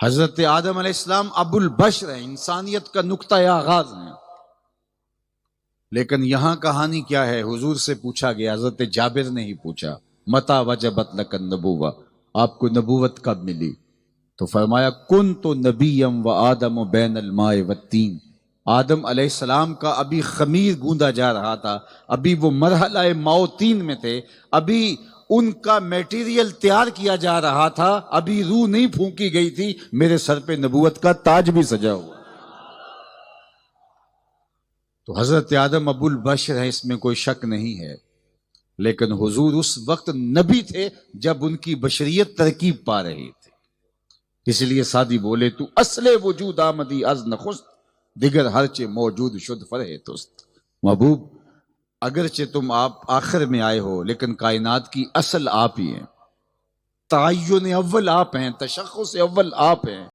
حضرت آدم علیہ السلام ابو البشر ہیں، انسانیت کا نقطہ آغاز ہیں، لیکن یہاں کہانی کیا ہے؟ حضور سے پوچھا گیا، حضرت جابر نے ہی پوچھا، متی وجبت لک النبوہ، آپ کو نبوت کب ملی؟ تو فرمایا کنت نبیم و آدم بین الماء والتین، آدم علیہ السلام کا ابھی خمیر گوندا جا رہا تھا، ابھی وہ مرحلہ موتین میں تھے، ابھی ان کا میٹیریل تیار کیا جا رہا تھا، ابھی روح نہیں پھونکی گئی تھی، میرے سر پہ نبوت کا تاج بھی سجا ہوا۔ تو حضرت آدم ابو البشر ہے، اس میں کوئی شک نہیں ہے، لیکن حضور اس وقت نبی تھے جب ان کی بشریت ترکیب پا رہی تھی، اس لیے سادی بولے تو اصل وجود آمدی از نخست، دیگر ہرچے موجود شد فرح تست۔ محبوب اگرچہ تم آپ آخر میں آئے ہو، لیکن کائنات کی اصل آپ ہی ہیں، تعین اول آپ ہیں، تشخص اول آپ ہیں،